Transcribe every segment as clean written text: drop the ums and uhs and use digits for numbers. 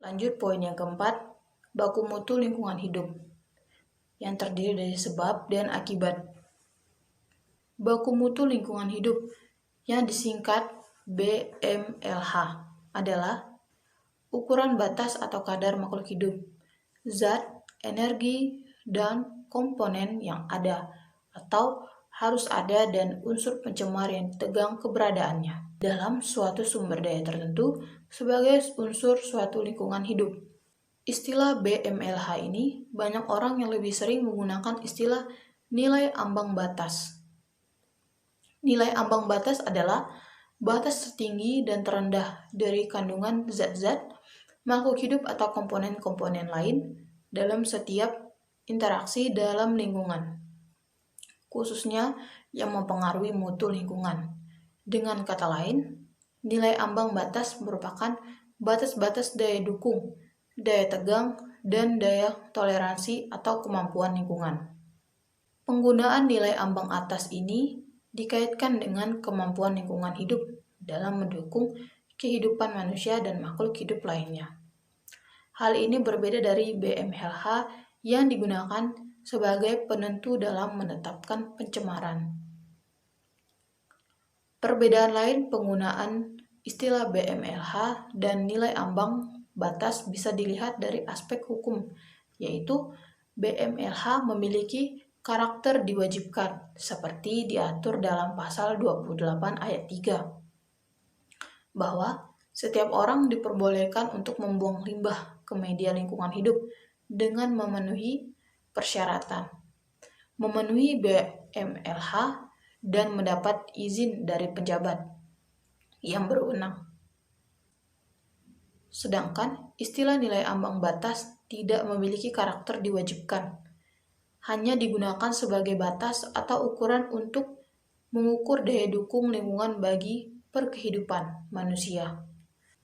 Lanjut poin yang keempat, baku mutu lingkungan hidup yang terdiri dari sebab dan akibat. Baku mutu lingkungan hidup yang disingkat BMLH adalah ukuran batas atau kadar makhluk hidup, zat, energi, dan komponen yang ada atau harus ada dan unsur pencemar yang tegang keberadaannya dalam suatu sumber daya tertentu sebagai unsur suatu lingkungan hidup. Istilah BMLH ini banyak orang yang lebih sering menggunakan istilah nilai ambang batas. Nilai ambang batas adalah batas tertinggi dan terendah dari kandungan zat-zat, makhluk hidup atau komponen-komponen lain dalam setiap interaksi dalam lingkungan, khususnya yang mempengaruhi mutu lingkungan. Dengan kata lain, nilai ambang batas merupakan batas-batas daya dukung, daya tegang, dan daya toleransi atau kemampuan lingkungan. Penggunaan nilai ambang atas ini dikaitkan dengan kemampuan lingkungan hidup dalam mendukung kehidupan manusia dan makhluk hidup lainnya. Hal ini berbeda dari BMLH yang digunakan sebagai penentu dalam menetapkan pencemaran. Perbedaan lain penggunaan istilah BMLH dan nilai ambang batas bisa dilihat dari aspek hukum, yaitu BMLH memiliki karakter diwajibkan seperti diatur dalam pasal 28 ayat 3, bahwa setiap orang diperbolehkan untuk membuang limbah ke media lingkungan hidup dengan memenuhi persyaratan, memenuhi BMLH, dan mendapat izin dari pejabat yang berwenang. Sedangkan istilah nilai ambang batas tidak memiliki karakter diwajibkan, hanya digunakan sebagai batas atau ukuran untuk mengukur daya dukung lingkungan bagi perkehidupan manusia.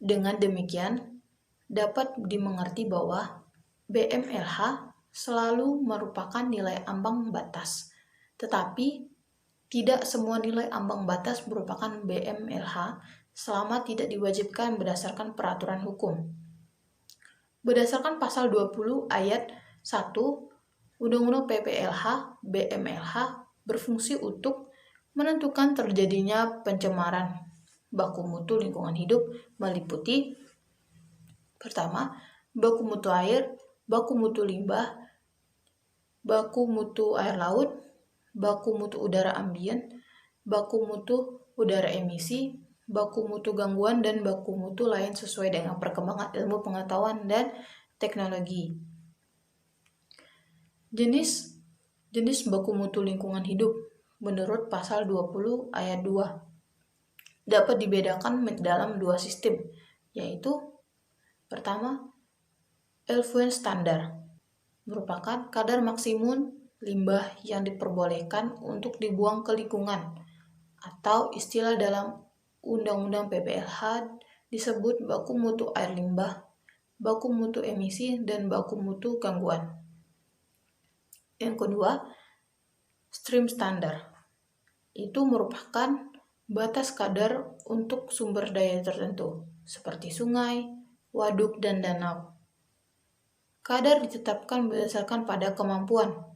Dengan demikian, dapat dimengerti bahwa BMLH selalu merupakan nilai ambang batas, tetapi tidak semua nilai ambang batas merupakan BMLH selama tidak diwajibkan berdasarkan peraturan hukum. Berdasarkan pasal 20 ayat 1 Undang-Undang PPLH, BMLH berfungsi untuk menentukan terjadinya pencemaran baku mutu lingkungan hidup meliputi: pertama, baku mutu air, baku mutu limbah, baku mutu air laut, baku mutu udara ambien, baku mutu udara emisi, baku mutu gangguan, dan baku mutu lain sesuai dengan perkembangan ilmu pengetahuan dan teknologi. Jenis baku mutu lingkungan hidup menurut pasal 20 ayat 2 dapat dibedakan dalam dua sistem, yaitu pertama, effluent standar merupakan kadar maksimum limbah yang diperbolehkan untuk dibuang ke lingkungan, atau istilah dalam Undang-Undang PPLH disebut baku mutu air limbah, baku mutu emisi, dan baku mutu gangguan. Yang kedua, stream standar. Itu merupakan batas kadar untuk sumber daya tertentu, seperti sungai, waduk, dan danau. Kadar ditetapkan berdasarkan pada kemampuan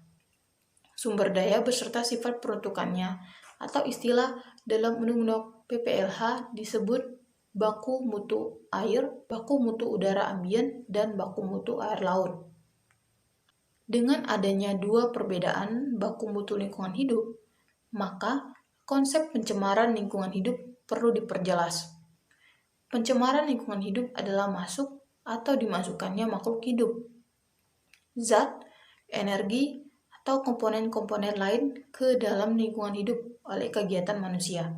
sumber daya beserta sifat peruntukannya, atau istilah dalam Undang-Undang PPLH disebut baku mutu air, baku mutu udara ambien, dan baku mutu air laut. Dengan adanya dua perbedaan baku mutu lingkungan hidup, maka konsep pencemaran lingkungan hidup perlu diperjelas. Pencemaran lingkungan hidup adalah masuk atau dimasukkannya makhluk hidup, zat, energi, atau komponen-komponen lain ke dalam lingkungan hidup oleh kegiatan manusia,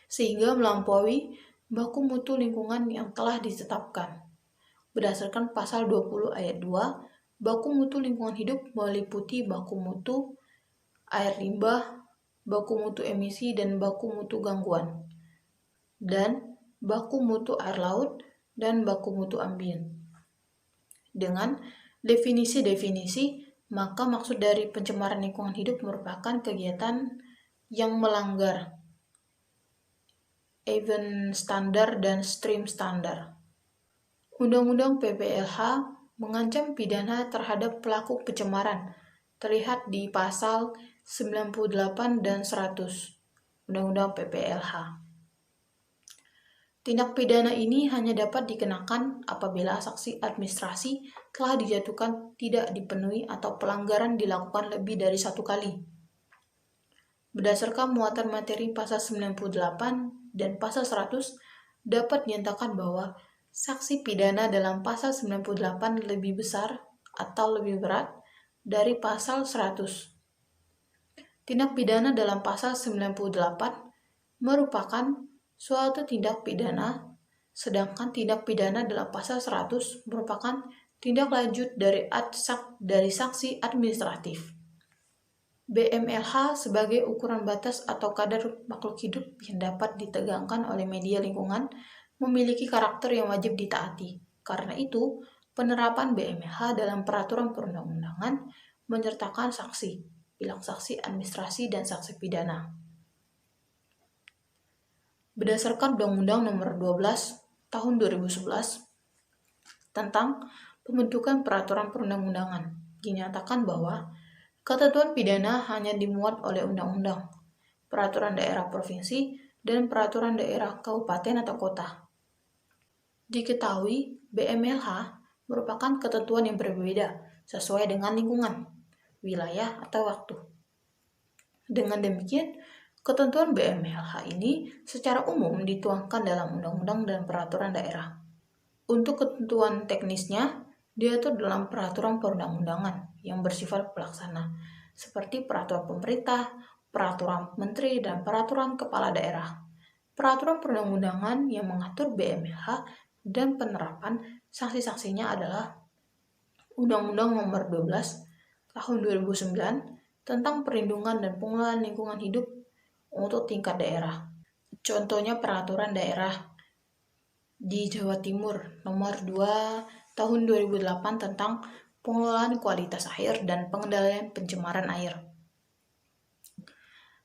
sehingga melampaui baku mutu lingkungan yang telah ditetapkan. Berdasarkan pasal 20 ayat 2, baku mutu lingkungan hidup meliputi baku mutu air limbah, baku mutu emisi, dan baku mutu gangguan, dan baku mutu air laut, dan baku mutu ambien. Dengan definisi-definisi, maka maksud dari pencemaran lingkungan hidup merupakan kegiatan yang melanggar event standar dan stream standar. Undang-Undang PPLH mengancam pidana terhadap pelaku pencemaran, terlihat di pasal 98 dan 100 Undang-Undang PPLH. Tindak pidana ini hanya dapat dikenakan apabila sanksi administrasi telah dijatuhkan tidak dipenuhi atau pelanggaran dilakukan lebih dari satu kali. Berdasarkan muatan materi pasal 98 dan pasal 100, dapat dinyatakan bahwa sanksi pidana dalam pasal 98 lebih besar atau lebih berat dari pasal 100. Tindak pidana dalam pasal 98 merupakan suatu tindak pidana, sedangkan tindak pidana dalam pasal 100 merupakan tindak lanjut dari sanksi administratif. BMLH sebagai ukuran batas atau kadar makhluk hidup yang dapat ditegangkan oleh media lingkungan memiliki karakter yang wajib ditaati. Karena itu, penerapan BMLH dalam peraturan perundang-undangan menyertakan sanksi, bilang sanksi administrasi dan sanksi pidana. Berdasarkan Undang-Undang Nomor 12 Tahun 2011 tentang pembentukan peraturan perundang-undangan, dinyatakan bahwa ketentuan pidana hanya dimuat oleh undang-undang, peraturan daerah provinsi, dan peraturan daerah kabupaten atau kota. Diketahui, BMLH merupakan ketentuan yang berbeda sesuai dengan lingkungan, wilayah, atau waktu. Dengan demikian, ketentuan BMLH ini secara umum dituangkan dalam undang-undang dan peraturan daerah. Untuk ketentuan teknisnya, diatur dalam peraturan perundang-undangan yang bersifat pelaksana, seperti peraturan pemerintah, peraturan menteri, dan peraturan kepala daerah. Peraturan perundang-undangan yang mengatur BMLH dan penerapan sanksi-sanksinya adalah Undang-Undang Nomor 12 Tahun 2009 tentang perlindungan dan pengelolaan lingkungan hidup untuk tingkat daerah. Contohnya peraturan daerah di Jawa Timur nomor 2 tahun 2008 tentang pengelolaan kualitas air dan pengendalian pencemaran air.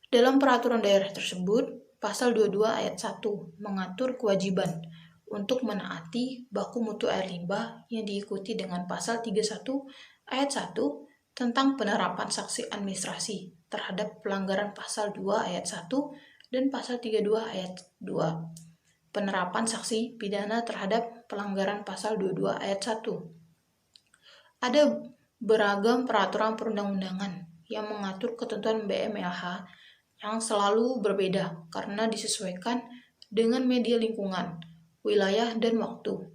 Dalam peraturan daerah tersebut, pasal 22 ayat 1 mengatur kewajiban untuk menaati baku mutu air limbah yang diikuti dengan pasal 31 ayat 1 tentang penerapan sanksi administrasi terhadap pelanggaran pasal 2 ayat 1 dan pasal 32 ayat 2. Penerapan sanksi pidana terhadap pelanggaran pasal 22 ayat 1. Ada beragam peraturan perundang-undangan yang mengatur ketentuan BMLH yang selalu berbeda karena disesuaikan dengan media lingkungan, wilayah, dan waktu.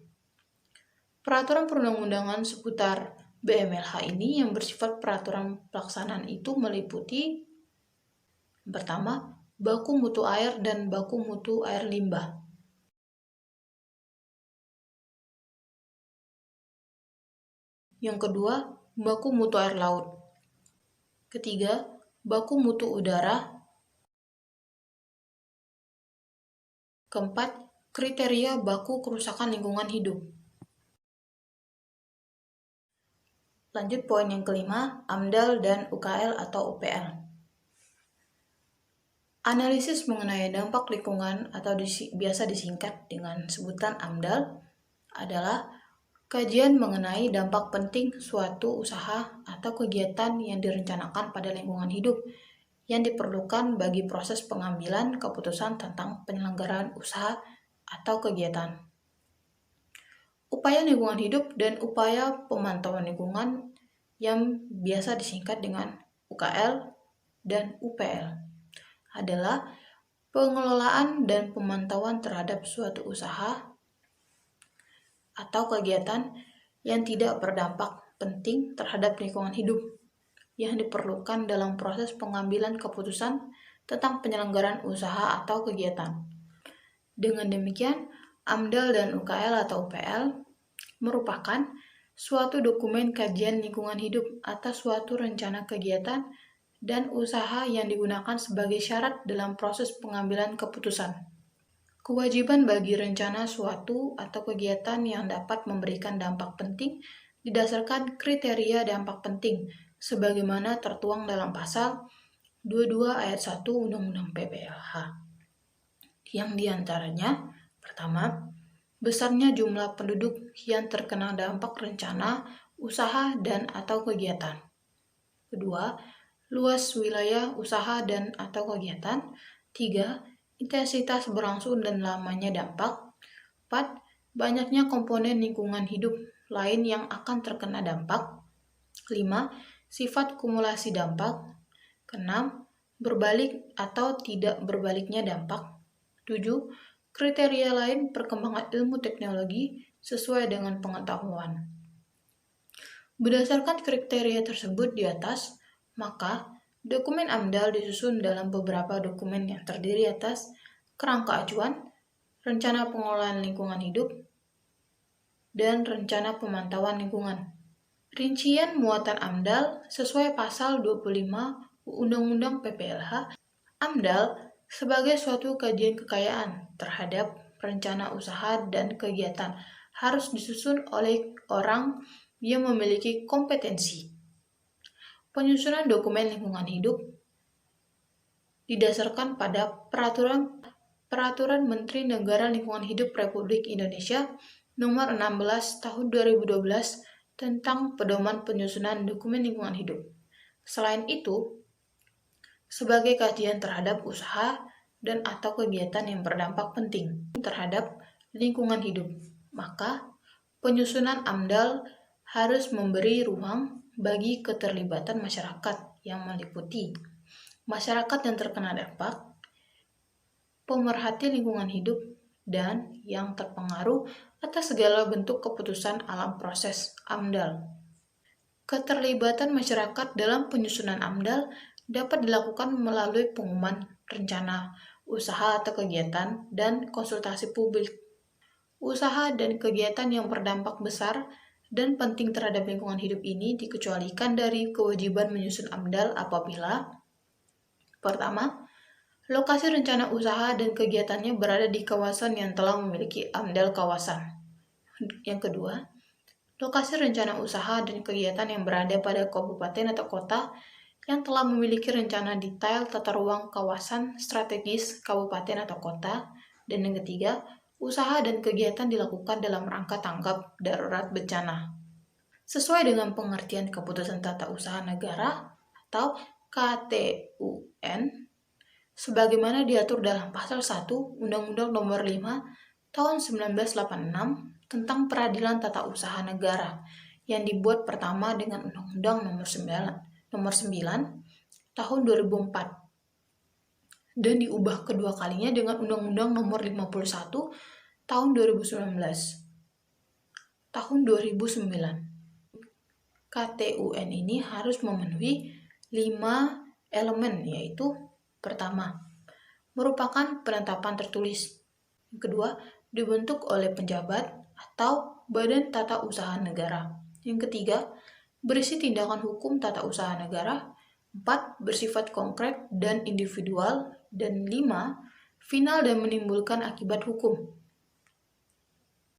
Peraturan perundang-undangan seputar BMLH ini yang bersifat peraturan pelaksanaan itu meliputi pertama, baku mutu air dan baku mutu air limbah. Yang kedua, baku mutu air laut. Ketiga, baku mutu udara. Keempat, kriteria baku kerusakan lingkungan hidup. Lanjut poin yang kelima, AMDAL dan UKL atau UPL. Analisis mengenai dampak lingkungan atau biasa disingkat dengan sebutan AMDAL adalah kajian mengenai dampak penting suatu usaha atau kegiatan yang direncanakan pada lingkungan hidup yang diperlukan bagi proses pengambilan keputusan tentang penyelenggaraan usaha atau kegiatan. Upaya lingkungan hidup dan upaya pemantauan lingkungan yang biasa disingkat dengan UKL dan UPL adalah pengelolaan dan pemantauan terhadap suatu usaha atau kegiatan yang tidak berdampak penting terhadap lingkungan hidup yang diperlukan dalam proses pengambilan keputusan tentang penyelenggaraan usaha atau kegiatan. Dengan demikian, AMDAL dan UKL atau UPL merupakan suatu dokumen kajian lingkungan hidup atas suatu rencana kegiatan dan usaha yang digunakan sebagai syarat dalam proses pengambilan keputusan. Kewajiban bagi rencana suatu atau kegiatan yang dapat memberikan dampak penting didasarkan kriteria dampak penting sebagaimana tertuang dalam pasal 22 ayat 1 Undang-Undang PPLH. Yang diantaranya, pertama, besarnya jumlah penduduk yang terkena dampak rencana, usaha, dan atau kegiatan. Kedua, luas wilayah usaha dan atau kegiatan. 3. Intensitas berlangsung dan lamanya dampak. 4. Banyaknya komponen lingkungan hidup lain yang akan terkena dampak. 5. Sifat kumulasi dampak. 6. Berbalik atau tidak berbaliknya dampak. 7. Kriteria lain perkembangan ilmu teknologi sesuai dengan pengetahuan. Berdasarkan kriteria tersebut di atas, maka dokumen AMDAL disusun dalam beberapa dokumen yang terdiri atas kerangka acuan, rencana pengelolaan lingkungan hidup, dan rencana pemantauan lingkungan. Rincian muatan AMDAL sesuai pasal 25 Undang-Undang PPLH. AMDAL sebagai suatu kajian kekayaan terhadap rencana usaha dan kegiatan harus disusun oleh orang yang memiliki kompetensi. Penyusunan dokumen lingkungan hidup didasarkan pada Peraturan Menteri Negara Lingkungan Hidup Republik Indonesia Nomor 16 Tahun 2012 tentang pedoman penyusunan dokumen lingkungan hidup. Selain itu, sebagai kajian terhadap usaha dan atau kegiatan yang berdampak penting terhadap lingkungan hidup, maka penyusunan AMDAL harus memberi ruang bagi keterlibatan masyarakat yang meliputi masyarakat yang terkena dampak, pemerhati lingkungan hidup, dan yang terpengaruh atas segala bentuk keputusan alam proses AMDAL. Keterlibatan masyarakat dalam penyusunan AMDAL dapat dilakukan melalui pengumuman rencana usaha atau kegiatan dan konsultasi publik. Usaha dan kegiatan yang berdampak besar dan penting terhadap lingkungan hidup ini dikecualikan dari kewajiban menyusun AMDAL apabila: pertama, lokasi rencana usaha dan kegiatannya berada di kawasan yang telah memiliki AMDAL kawasan. Yang kedua, lokasi rencana usaha dan kegiatan yang berada pada kabupaten atau kota yang telah memiliki rencana detail tata ruang kawasan strategis kabupaten atau kota. Dan yang ketiga, usaha dan kegiatan dilakukan dalam rangka tanggap darurat bencana. Sesuai dengan pengertian Keputusan Tata Usaha Negara atau KTUN, sebagaimana diatur dalam Pasal 1 Undang-Undang Nomor 5 Tahun 1986 tentang Peradilan Tata Usaha Negara yang dibuat pertama dengan Undang-Undang Nomor 9 Tahun 2004 dan diubah kedua kalinya dengan Undang-Undang Nomor 51 Tahun 2019. KTUN ini harus memenuhi 5 elemen, yaitu: pertama, merupakan penetapan tertulis. Yang kedua, dibentuk oleh penjabat atau badan tata usaha negara. Yang ketiga, berisi tindakan hukum tata usaha negara. 4. Bersifat konkret dan individual. Dan 5. Final dan menimbulkan akibat hukum.